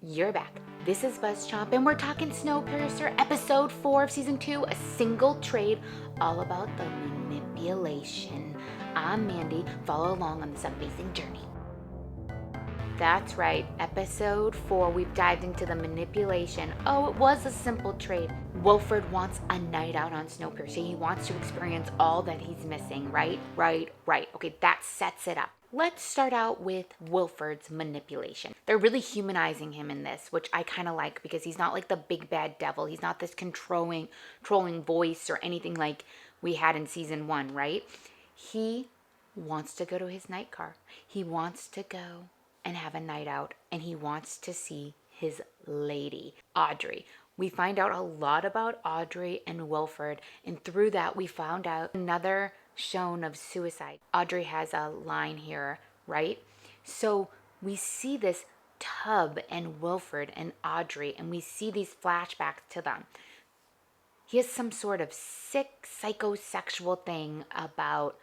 You're back. This is BuzzChomp, and we're talking Snowpiercer, episode 4 of season 2, A Single Trade, all about the manipulation. I'm Mandy. Follow along on this amazing journey. That's right, episode 4, we've dived into the manipulation. Oh, it was a simple trade. Wilford wants a night out on Snowpiercer. He wants to experience all that he's missing, right? Okay, that sets it up. Let's start out with Wilford's manipulation. They're really humanizing him in this, which I kind of like because he's not like the big bad devil. He's not this controlling voice or anything like we had in season 1, right? He wants to go to his night car. He wants to go and have a night out, and he wants to see his lady, Audrey. We find out a lot about Audrey and Wilford, and through that we found out another shown of suicide. Audrey has a line here, right? So we see this Tub and Wilford and Audrey, and we see these flashbacks to them. He has some sort of sick psychosexual thing about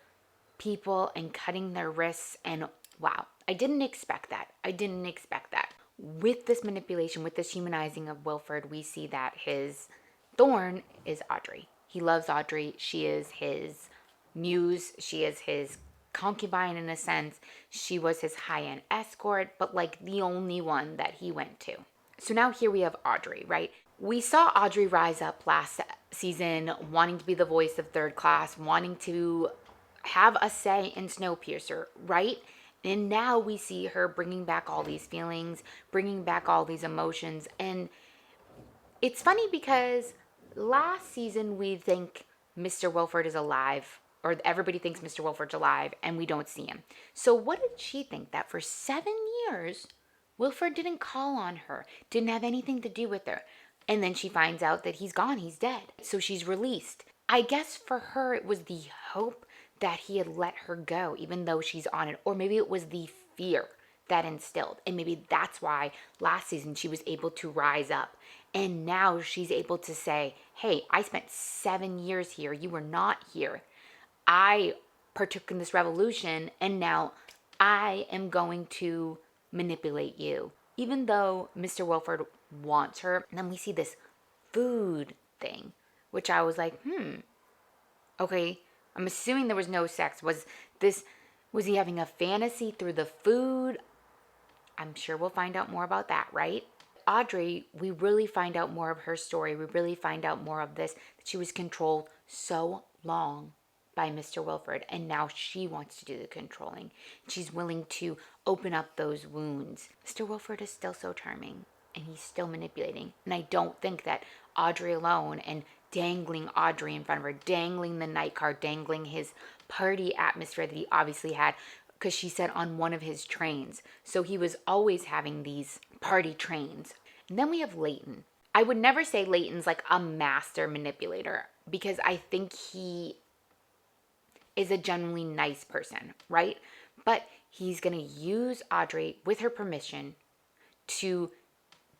people and cutting their wrists, and wow, I didn't expect that. With this manipulation, with this humanizing of Wilford, we see that his thorn is Audrey. He loves Audrey. She is his muse. She is his concubine in a sense. She was his high-end escort, but like the only one that he went to. So now here we have Audrey, right? We saw Audrey rise up last season, wanting to be the voice of third class, wanting to have a say in Snowpiercer, right? And now we see her bringing back all these feelings, bringing back all these emotions. And it's funny because last season we think Mr. Wilford is alive, or everybody thinks Mr. Wilford's alive, and we don't see him. So what did she think? That for 7 years, Wilford didn't call on her, didn't have anything to do with her. And then she finds out that he's gone, he's dead. So she's released. I guess for her it was the hope that he had let her go, even though she's on it. Or maybe it was the fear that instilled. And maybe that's why last season she was able to rise up. And now she's able to say, hey, I spent 7 years here. You were not here. I partook in this revolution, and now I am going to manipulate you. Even though Mr. Wilford wants her, and then we see this food thing, which I was like, okay, I'm assuming there was no sex. Was he having a fantasy through the food? I'm sure we'll find out more about that, right? Audrey, we really find out more of her story. We really find out more of this, that she was controlled so long by Mr. Wilford, and now she wants to do the controlling. She's willing to open up those wounds. Mr. Wilford is still so charming, and he's still manipulating. And I don't think that Audrey alone and dangling Audrey in front of her, dangling the night car, dangling his party atmosphere that he obviously had, because she said on one of his trains. So he was always having these party trains. And then we have Leighton. I would never say Leighton's like a master manipulator, because I think he is a genuinely nice person, right? But he's going to use Audrey with her permission to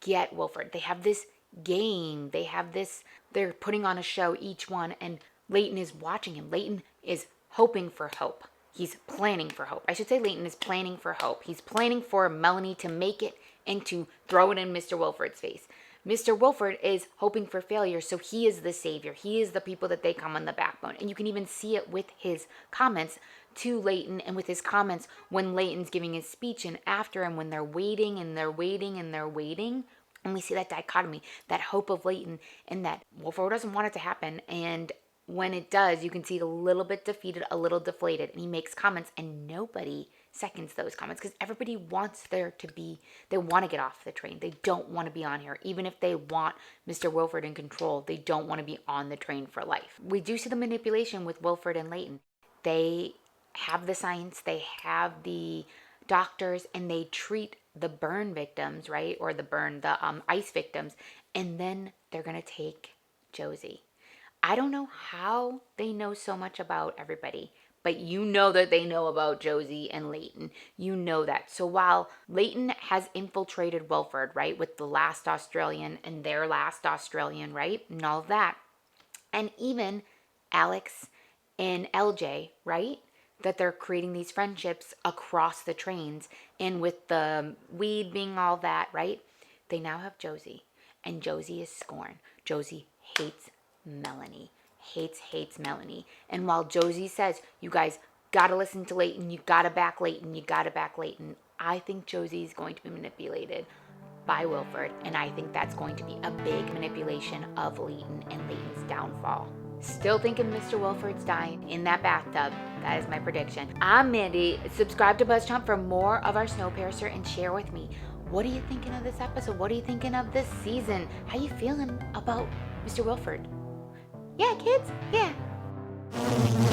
get Wilford. They have this game. They're putting on a show, each one, and Leighton is watching him. Leighton is hoping for hope. He's planning for hope. I should say Leighton is planning for hope. He's planning for Melanie to make it and to throw it in Mr. Wilford's face. Mr. Wilford is hoping for failure, so he is the savior. He is the people that they come on the backbone. And you can even see it with his comments to Leighton, and with his comments when Leighton's giving his speech, and after him when they're waiting and they're waiting and they're waiting. And we see that dichotomy, that hope of Leighton, and that Wilford doesn't want it to happen. And when it does, you can see it a little bit defeated, a little deflated. And he makes comments, and nobody seconds those comments, because everybody wants there to be, they want to get off the train. They don't want to be on here. Even if they want Mr. Wilford in control, they don't want to be on the train for life. We do see the manipulation with Wilford and Leighton. They have the science, they have the doctors, and they treat the burn victims, right? Or the ice victims. And then they're going to take Josie. I don't know how they know so much about everybody, but you know that they know about Josie and Leighton. You know that. So while Leighton has infiltrated Wilford, right, with the last Australian and their last Australian, right, and all of that, and even Alex and LJ, right, that they're creating these friendships across the trains, and with the weed being all that, right, They now have Josie, and Josie is scorned. Josie hates Melanie, hates Melanie. And while Josie says, you guys gotta listen to Leighton, you gotta back Leighton, you gotta back Leighton, I think Josie is going to be manipulated by Wilford, and I think that's going to be a big manipulation of Leighton and Leighton's downfall. Still thinking Mr. Wilford's dying in that bathtub. That is my prediction. I'm Mandy. Subscribe to BuzzChomp for more of our Snowpiercer and share with me, what are you thinking of this episode? What are you thinking of this season? How you feeling about Mr. Wilford? Yeah, kids? Yeah.